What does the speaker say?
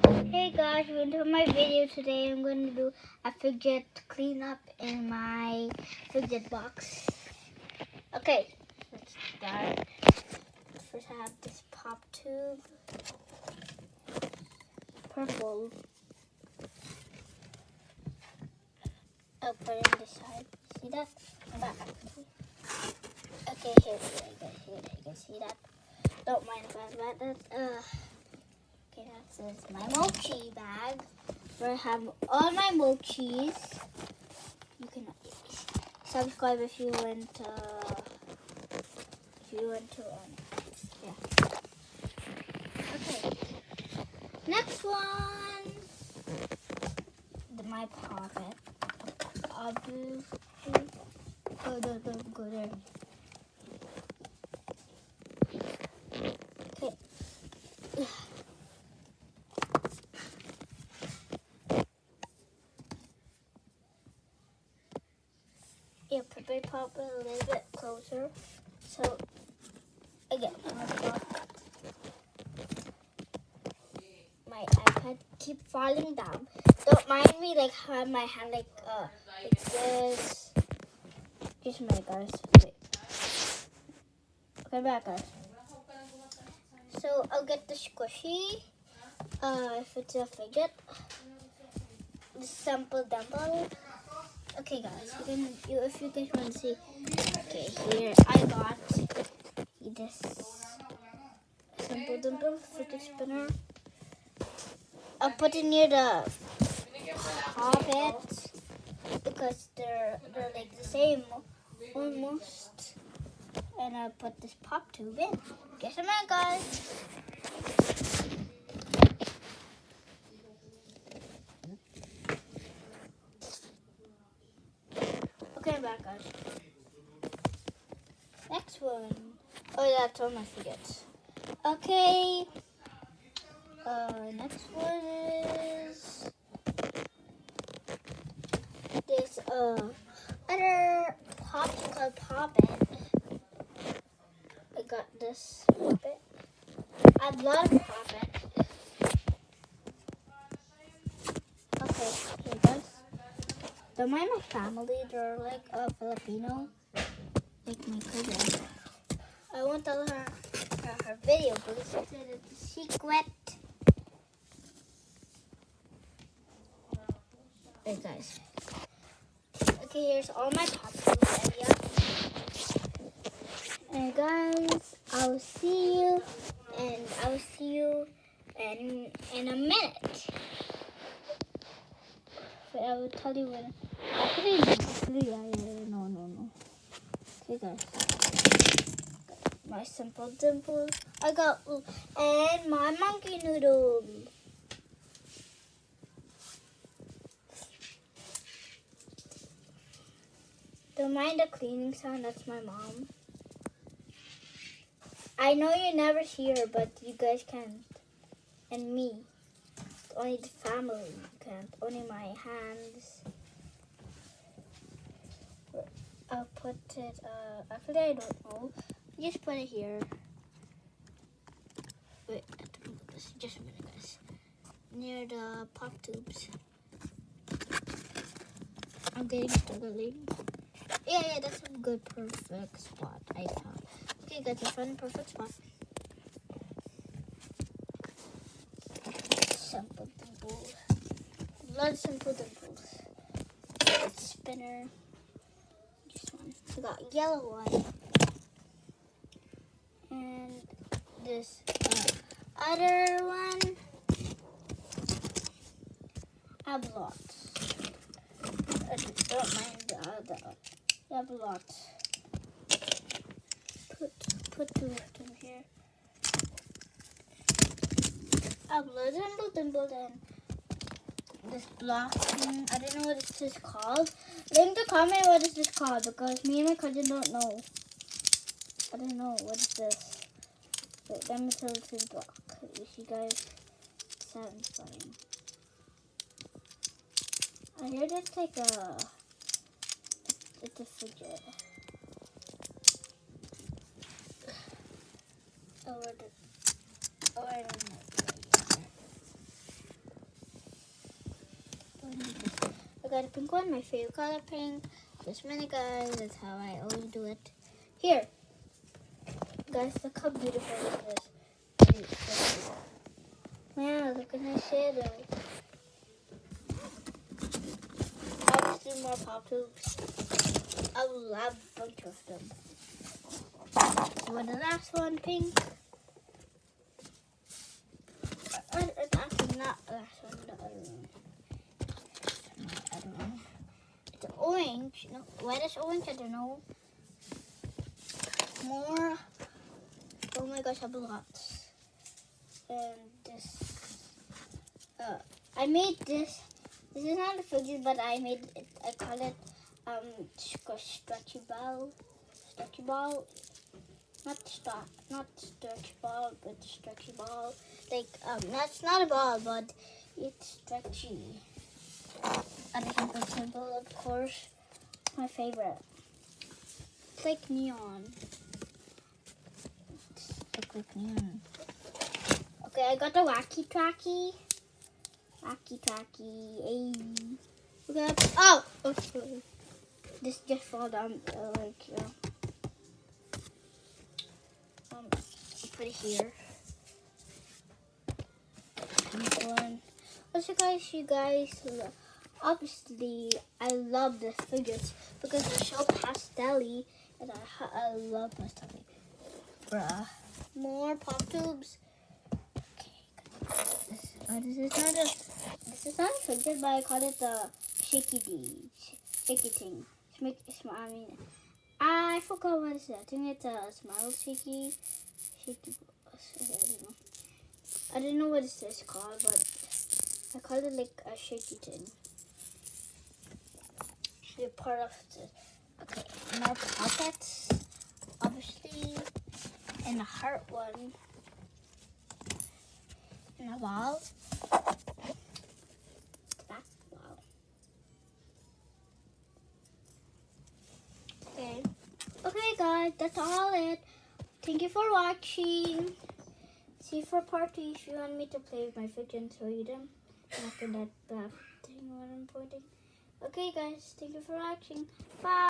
Hey guys, welcome to my video. Today I'm going to do a fidget cleanup in my fidget box. Okay, let's start. First I have this pop tube. Purple. I'll put it on this side. See that? Back. Okay, here you can see that. Don't mind about that. Okay, that's my mochi bag where I have all my mochis. You can subscribe if you want to. Yeah. Okay. Next one. My pocket. Obviously. Oh, don't go there. Okay. Yeah, put my pop a little bit closer. So, again, my iPad keep falling down. Don't mind me, like, have my hand like this. Just a minute, guys. Wait. Okay, back, guys. So, I'll get the squishy. If it's a fidget. The sample dumble. Okay, guys, if you guys want to see, okay, here I got this simple dimple fidget spinner. I'll put it near the poppet because they're like the same almost. And I'll put this pop tube in. Guess a minute, guys. Okay, I'm back, guys. Next one. Oh, that's all my fidgets. Okay. Next one is this other popsicle poppet. I got this poppet. I have a lot of poppet. Okay, here guys. Don't mind my family, they're like Filipino. Like my cousin. I won't tell her her video because she said it's a secret. Hey guys. Okay, here's all my popsicles area. And guys, I'll see you in a minute. But I will tell you when. Actually, no. Okay, guys. My simple dimple. I got and my monkey noodle. Don't mind the cleaning sound. That's my mom. I know you never see her, but you guys can't. And me. Only the family can't. Only my hands. I'll put it, actually I don't know. Just put it here. Wait, I have to put this. Just a minute, guys. Near the pop tubes. I'm getting struggling. Yeah, that's a good, perfect spot, I found. Okay, guys, I found a perfect spot. Simple dimples. Blood simple dimples. Spinner. This one. I got yellow one. And this other one. I have lots. Don't mind the other. I have lots. Put two of them here. I have blood dimple and this block thing. I don't know what this is called. Leave the comment what is this called because me and my cousin don't know. I don't know what is this. Wait, let me tell it to the block. You see guys, it's satisfying. I hear that's like it's a fidget. Oh, I don't know. I got a pink one, my favorite color, pink. This many, guys. That's how I always do it. Here, guys, look how beautiful this is. Wow, look at my shadow. Obviously, more pop tubes. I will have a bunch of them. So the last one, pink. Actually, not the last one, the other one. I don't know. It's orange. No, why is orange? I don't know. More. Oh my gosh, I have lots. And this. I made this. This is not a fidget, but I made it. I call it stretchy ball. Stretchy ball. Not stretch ball, but stretchy ball. Like that's not a ball, but it's stretchy. And I think it's simple, of course. My favorite. It's like neon. It's like neon. Okay, I got the wacky tracky. Wacky tracky. Hey. Okay. Oh. Okay. This just fall down. Put it here. One. Also, guys, you guys. Obviously, I love the figures because they're so pastel-y, and I love pastel-y. Bruh. More pop tubes. Okay. This is not a fidget, but I call it the shaky thing. I forgot what it is. I think it's a smile shaky. I don't know. I don't know what it is called, but I call it like a shaky thing. You're part of this. Okay, more pockets, obviously, and a heart one, and a ball. That ball. Okay. Okay, guys, that's all it. Thank you for watching. See you for part 2 if you want me to play with my fidget and show you them. After that thing what I'm pointing. Okay, guys, thank you for watching. Bye.